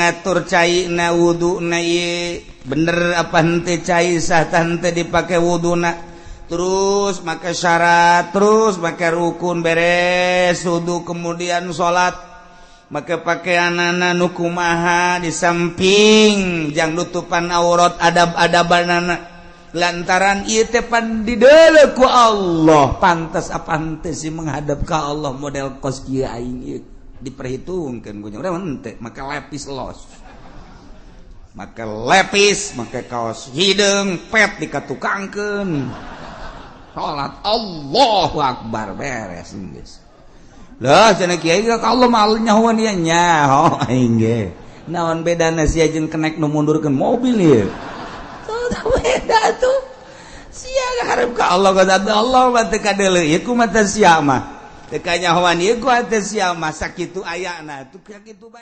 ngatur cai na wudhu na bener apa hente cai sah hente dipakai wudhu na terus maka syarat terus maka rukun beres wudhu kemudian sholat maka pakaian anak nukumaha di samping jang nutupan aurat adab-adabanana lantaran ieu teh pan dideuleu ku Allah pantas apa henteu sih menghadap ka Allah model kos kieu aing ieu diperhitungkeun ku urang henteu maka lepis los maka lepis maka kaos hideung pet dikatukangkeun salat Allahu Akbar beres geus lah cenah kiai ka Allah mah nyahoan ieu nyaho aing ge naon bedana sia jeung kenek nu mundurkeun mobil ieu beda tuh sia harap ka Allah kata Allah mah teu kadeuleu ieu kumaha sia mah teu kanyahoan ieu ku sia mah sakitu ayana tuh kitu bae.